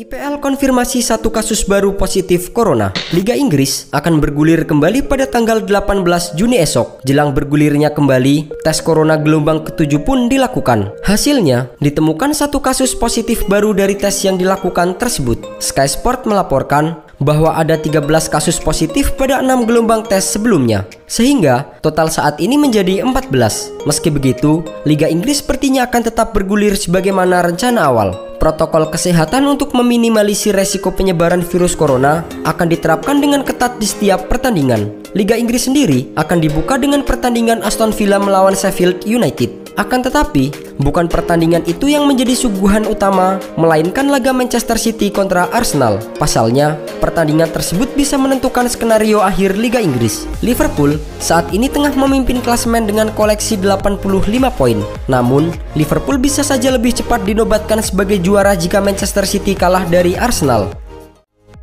IPL konfirmasi satu kasus baru positif corona. Liga Inggris akan bergulir kembali pada tanggal 18 Juni esok. Jelang bergulirnya kembali, tes corona gelombang ke-7 pun dilakukan. Hasilnya, ditemukan satu kasus positif baru dari tes yang dilakukan tersebut. Sky Sport melaporkan bahwa ada 13 kasus positif pada 6 gelombang tes sebelumnya. Sehingga, total saat ini menjadi 14. Meski begitu, Liga Inggris sepertinya akan tetap bergulir sebagaimana rencana awal. Protokol kesehatan untuk meminimalisir resiko penyebaran virus corona akan diterapkan dengan ketat di setiap pertandingan. Liga Inggris sendiri akan dibuka dengan pertandingan Aston Villa melawan Sheffield United. Akan tetapi, bukan pertandingan itu yang menjadi suguhan utama, melainkan laga Manchester City kontra Arsenal. Pasalnya, pertandingan tersebut bisa menentukan skenario akhir Liga Inggris. Liverpool saat ini tengah memimpin klasemen dengan koleksi 85 poin. Namun, Liverpool bisa saja lebih cepat dinobatkan sebagai juara jika Manchester City kalah dari Arsenal.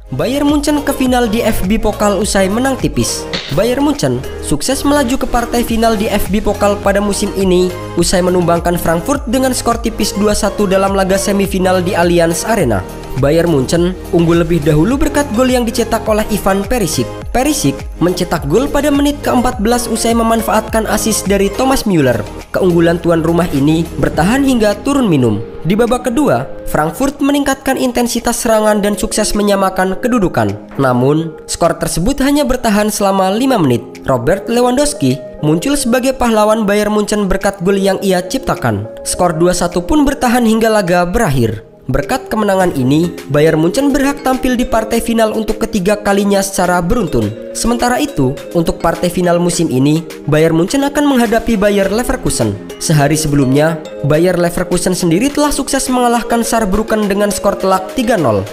Bayern Munchen ke final di FB Pokal usai menang tipis. Bayern Munchen sukses melaju ke partai final di FB Pokal pada musim ini usai menumbangkan Frankfurt dengan skor tipis 2-1 dalam laga semifinal di Allianz Arena. Bayern Munchen unggul lebih dahulu berkat gol yang dicetak oleh Ivan Perisic. Perisic mencetak gol pada menit ke-14 usai memanfaatkan assist dari Thomas Müller. Keunggulan tuan rumah ini bertahan hingga turun minum. Di babak kedua, Frankfurt meningkatkan intensitas serangan dan sukses menyamakan kedudukan. Namun, skor tersebut hanya bertahan selama 5 menit. Robert Lewandowski muncul sebagai pahlawan Bayern Munchen berkat gol yang ia ciptakan. Skor 2-1 pun bertahan hingga laga berakhir. Berkat kemenangan ini, Bayern Munchen berhak tampil di partai final untuk ketiga kalinya secara beruntun. Sementara itu, untuk partai final musim ini, Bayern Munchen akan menghadapi Bayer Leverkusen. Sehari sebelumnya, Bayer Leverkusen sendiri telah sukses mengalahkan Saarbrücken dengan skor telak 3-0.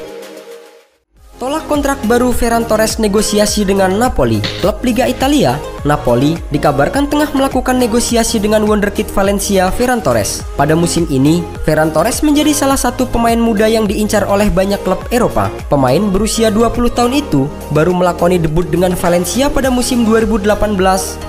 Tolak kontrak baru Ferran Torres negosiasi dengan Napoli. Klub Liga Italia, Napoli, dikabarkan tengah melakukan negosiasi dengan wonderkid Valencia Ferran Torres. Pada musim ini, Ferran Torres menjadi salah satu pemain muda yang diincar oleh banyak klub Eropa. Pemain berusia 20 tahun itu baru melakoni debut dengan Valencia pada musim 2018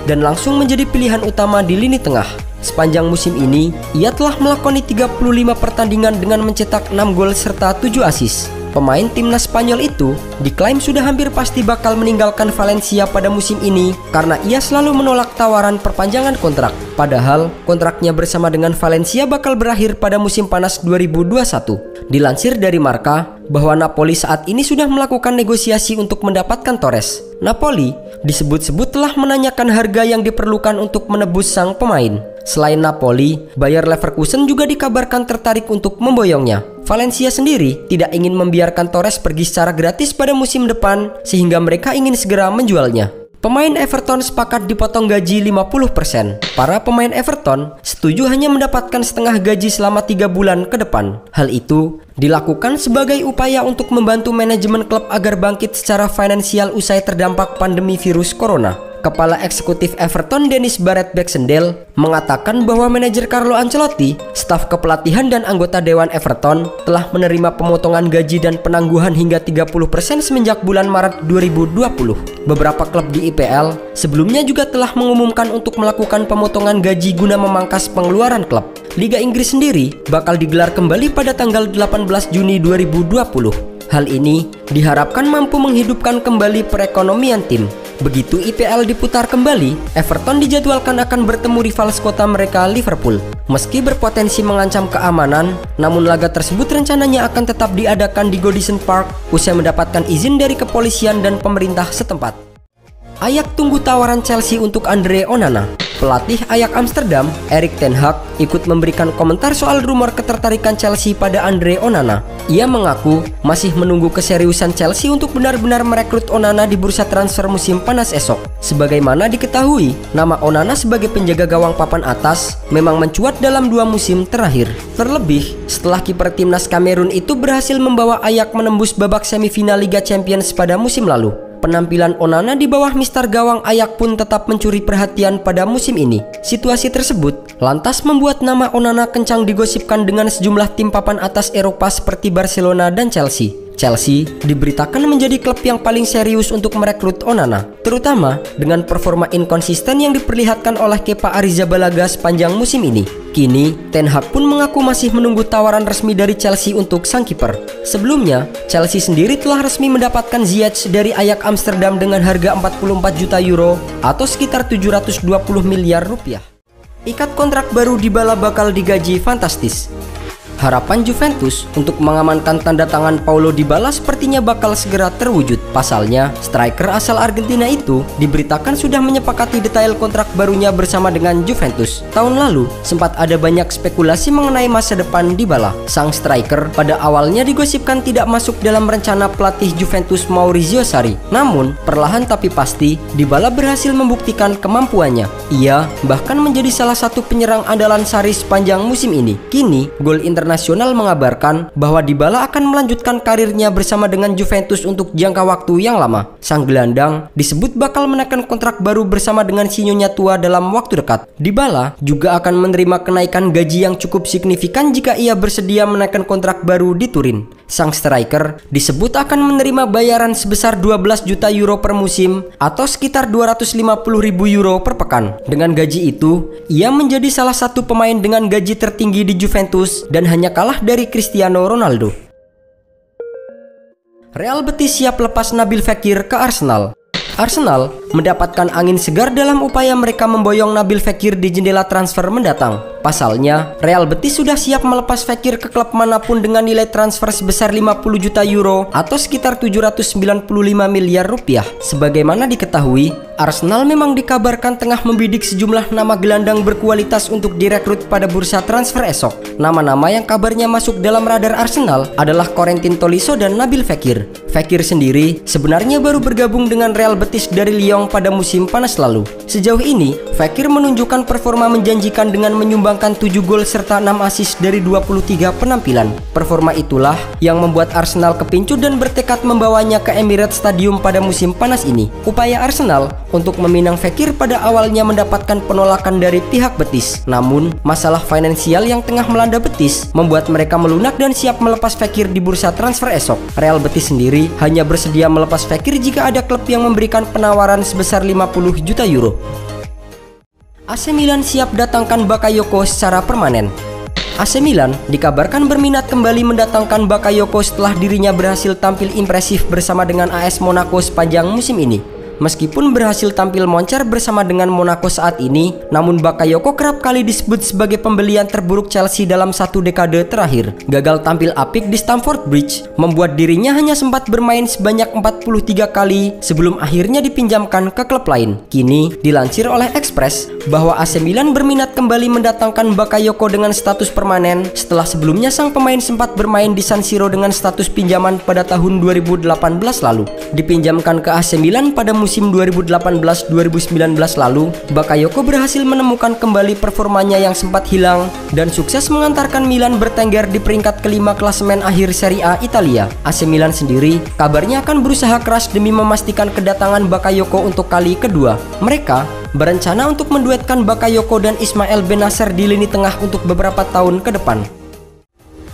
dan langsung menjadi pilihan utama di lini tengah. Sepanjang musim ini, ia telah melakoni 35 pertandingan dengan mencetak 6 gol serta 7 assist. Pemain timnas Spanyol itu diklaim sudah hampir pasti bakal meninggalkan Valencia pada musim ini karena ia selalu menolak tawaran perpanjangan kontrak. Padahal kontraknya bersama dengan Valencia bakal berakhir pada musim panas 2021. Dilansir dari Marca bahwa Napoli saat ini sudah melakukan negosiasi untuk mendapatkan Torres. Napoli disebut-sebut telah menanyakan harga yang diperlukan untuk menebus sang pemain. Selain Napoli, Bayer Leverkusen juga dikabarkan tertarik untuk memboyongnya. Valencia sendiri tidak ingin membiarkan Torres pergi secara gratis pada musim depan sehingga mereka ingin segera menjualnya. Pemain Everton sepakat dipotong gaji 50%. Para pemain Everton setuju hanya mendapatkan setengah gaji selama 3 bulan ke depan. Hal itu dilakukan sebagai upaya untuk membantu manajemen klub agar bangkit secara finansial usai terdampak pandemi virus corona. Kepala Eksekutif Everton Dennis Barrett Baxendale mengatakan bahwa manajer Carlo Ancelotti, staf kepelatihan dan anggota Dewan Everton telah menerima pemotongan gaji dan penangguhan hingga 30% semenjak bulan Maret 2020. Beberapa klub di IPL sebelumnya juga telah mengumumkan untuk melakukan pemotongan gaji guna memangkas pengeluaran klub. Liga Inggris sendiri bakal digelar kembali pada tanggal 18 Juni 2020. Hal ini diharapkan mampu menghidupkan kembali perekonomian tim. Begitu IPL diputar kembali, Everton dijadwalkan akan bertemu rival sekota mereka Liverpool. Meski berpotensi mengancam keamanan, namun laga tersebut rencananya akan tetap diadakan di Goodison Park usai mendapatkan izin dari kepolisian dan pemerintah setempat. Ajax tunggu tawaran Chelsea untuk Andre Onana. Pelatih Ajax Amsterdam, Erik ten Hag, ikut memberikan komentar soal rumor ketertarikan Chelsea pada Andre Onana. Ia mengaku masih menunggu keseriusan Chelsea untuk benar-benar merekrut Onana di bursa transfer musim panas esok. Sebagaimana diketahui, nama Onana sebagai penjaga gawang papan atas memang mencuat dalam 2 musim terakhir. Terlebih, setelah kiper timnas Kamerun itu berhasil membawa Ajax menembus babak semifinal Liga Champions pada musim lalu. Penampilan Onana di bawah mister gawang Ajax pun tetap mencuri perhatian pada musim ini. Situasi tersebut lantas membuat nama Onana kencang digosipkan dengan sejumlah tim papan atas Eropa seperti Barcelona dan Chelsea. Chelsea diberitakan menjadi klub yang paling serius untuk merekrut Onana, terutama dengan performa inkonsisten yang diperlihatkan oleh Kepa Arrizabalaga sepanjang musim ini. Kini, Ten Hag pun mengaku masih menunggu tawaran resmi dari Chelsea untuk sang kiper. Sebelumnya, Chelsea sendiri telah resmi mendapatkan Ziyech dari Ajax Amsterdam dengan harga 44 juta euro atau sekitar 720 miliar rupiah. Ikat kontrak baru Dybala bakal digaji fantastis. Harapan Juventus untuk mengamankan tanda tangan Paulo Dybala sepertinya bakal segera terwujud. Pasalnya, striker asal Argentina itu diberitakan sudah menyepakati detail kontrak barunya bersama dengan Juventus. Tahun lalu, sempat ada banyak spekulasi mengenai masa depan Dybala. Sang striker pada awalnya digosipkan tidak masuk dalam rencana pelatih Juventus Maurizio Sarri. Namun, perlahan tapi pasti, Dybala berhasil membuktikan kemampuannya. Ia bahkan menjadi salah satu penyerang andalan Sarri sepanjang musim ini. Kini, Gol Internasional mengabarkan bahwa Dybala akan melanjutkan karirnya bersama dengan Juventus untuk jangka waktu yang lama. Sang gelandang disebut bakal menekan kontrak baru bersama dengan si nyonya tua dalam waktu dekat. Dybala juga akan menerima kenaikan gaji yang cukup signifikan jika ia bersedia menekan kontrak baru di Turin. Sang striker disebut akan menerima bayaran sebesar 12 juta euro per musim atau sekitar 250.000 euro per pekan. Dengan gaji itu, ia menjadi salah satu pemain dengan gaji tertinggi di Juventus dan hanya kalah dari Cristiano Ronaldo. Real Betis siap lepas Nabil Fekir ke Arsenal. Arsenal mendapatkan angin segar dalam upaya mereka memboyong Nabil Fekir di jendela transfer mendatang. Pasalnya, Real Betis sudah siap melepas Fekir ke klub manapun dengan nilai transfer sebesar 50 juta euro atau sekitar 795 miliar rupiah. Sebagaimana diketahui, Arsenal memang dikabarkan tengah membidik sejumlah nama gelandang berkualitas untuk direkrut pada bursa transfer esok. Nama-nama yang kabarnya masuk dalam radar Arsenal adalah Corentin Tolisso dan Nabil Fekir. Fekir sendiri sebenarnya baru bergabung dengan Real Betis dari Lyon pada musim panas lalu. Sejauh ini, Fekir menunjukkan performa menjanjikan dengan menyumbangkan 7 gol serta 6 assist dari 23 penampilan. Performa itulah yang membuat Arsenal kepincut dan bertekad membawanya ke Emirates Stadium pada musim panas ini. Upaya Arsenal untuk meminang Fekir pada awalnya mendapatkan penolakan dari pihak Betis. Namun, masalah finansial yang tengah melanda Betis membuat mereka melunak dan siap melepas Fekir di bursa transfer esok. Real Betis sendiri hanya bersedia melepas Fekir jika ada klub yang memberikan penawaran sebesar 50 juta euro. AC Milan siap datangkan Bakayoko secara permanen. AC Milan dikabarkan berminat kembali mendatangkan Bakayoko setelah dirinya berhasil tampil impresif bersama dengan AS Monaco sepanjang musim ini. Meskipun berhasil tampil moncer bersama dengan Monaco saat ini, namun Bakayoko kerap kali disebut sebagai pembelian terburuk Chelsea dalam satu dekade terakhir. Gagal tampil apik di Stamford Bridge membuat dirinya hanya sempat bermain sebanyak 43 kali sebelum akhirnya dipinjamkan ke klub lain. Kini dilansir oleh Express bahwa AC Milan berminat kembali mendatangkan Bakayoko dengan status permanen setelah sebelumnya sang pemain sempat bermain di San Siro dengan status pinjaman pada tahun 2018 lalu. Dipinjamkan ke AC Milan pada musim 2018-2019 lalu, Bakayoko berhasil menemukan kembali performanya yang sempat hilang dan sukses mengantarkan Milan bertengger di peringkat kelima klasemen akhir Serie A Italia. AC Milan sendiri kabarnya akan berusaha keras demi memastikan kedatangan Bakayoko untuk kali kedua. Mereka berencana untuk menduetkan Bakayoko dan Ismail Bennacer di lini tengah untuk beberapa tahun ke depan.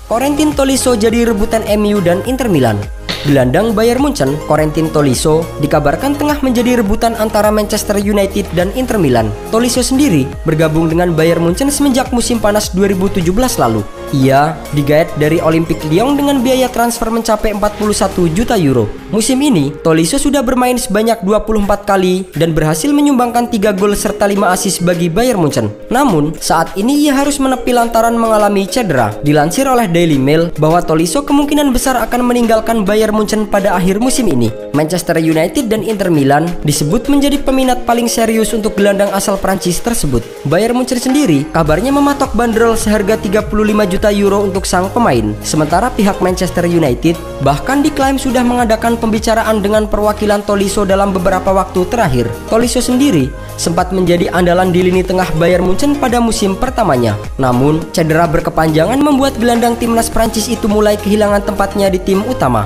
Corentin Tolisso jadi rebutan MU dan Inter Milan. Gelandang Bayern Munchen, Corentin Tolisso, dikabarkan tengah menjadi rebutan antara Manchester United dan Inter Milan. Tolisso sendiri bergabung dengan Bayern Munchen semenjak musim panas 2017 lalu. Ia digaet dari Olympique Lyon dengan biaya transfer mencapai 41 juta euro. Musim ini, Tolisso sudah bermain sebanyak 24 kali dan berhasil menyumbangkan 3 gol serta 5 assist bagi Bayern Munchen. Namun, saat ini ia harus menepi lantaran mengalami cedera. Dilansir oleh Daily Mail bahwa Tolisso kemungkinan besar akan meninggalkan Bayern Munchen pada akhir musim ini. Manchester United dan Inter Milan disebut menjadi peminat paling serius untuk gelandang asal Prancis tersebut. Bayern Munchen sendiri kabarnya mematok bandrol seharga 35 juta euro untuk sang pemain. Sementara pihak Manchester United bahkan diklaim sudah mengadakan pembicaraan dengan perwakilan Tolisso dalam beberapa waktu terakhir. Tolisso sendiri sempat menjadi andalan di lini tengah Bayern Munchen pada musim pertamanya. Namun, cedera berkepanjangan membuat gelandang timnas Prancis itu mulai kehilangan tempatnya di tim utama.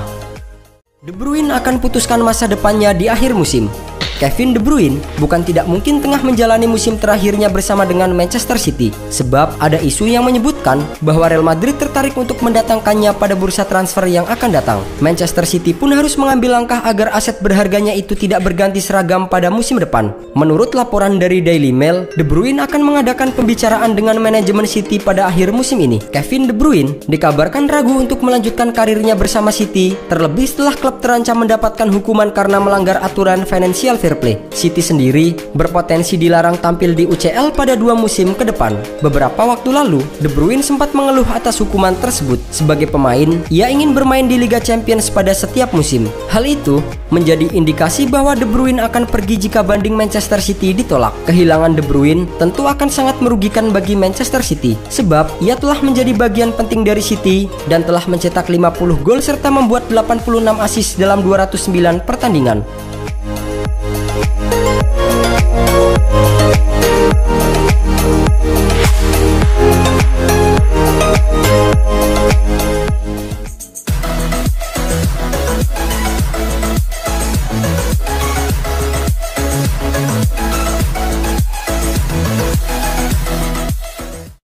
De Bruyne akan putuskan masa depannya di akhir musim. Kevin De Bruyne bukan tidak mungkin tengah menjalani musim terakhirnya bersama dengan Manchester City, sebab ada isu yang menyebut menyebutkan bahwa Real Madrid tertarik untuk mendatangkannya pada bursa transfer yang akan datang. Manchester City pun harus mengambil langkah agar aset berharganya itu tidak berganti seragam pada musim depan. Menurut laporan dari Daily Mail, De Bruyne akan mengadakan pembicaraan dengan manajemen City pada akhir musim ini. Kevin De Bruyne dikabarkan ragu untuk melanjutkan karirnya bersama City, terlebih setelah klub terancam mendapatkan hukuman karena melanggar aturan financial fair play. City sendiri berpotensi dilarang tampil di UCL pada 2 musim ke depan. Beberapa waktu lalu, De Bruyne sempat mengeluh atas hukuman tersebut. Sebagai pemain, ia ingin bermain di Liga Champions pada setiap musim. Hal itu menjadi indikasi bahwa De Bruyne akan pergi jika banding Manchester City ditolak. Kehilangan De Bruyne tentu akan sangat merugikan bagi Manchester City, sebab ia telah menjadi bagian penting dari City dan telah mencetak 50 gol serta membuat 86 assist dalam 209 pertandingan.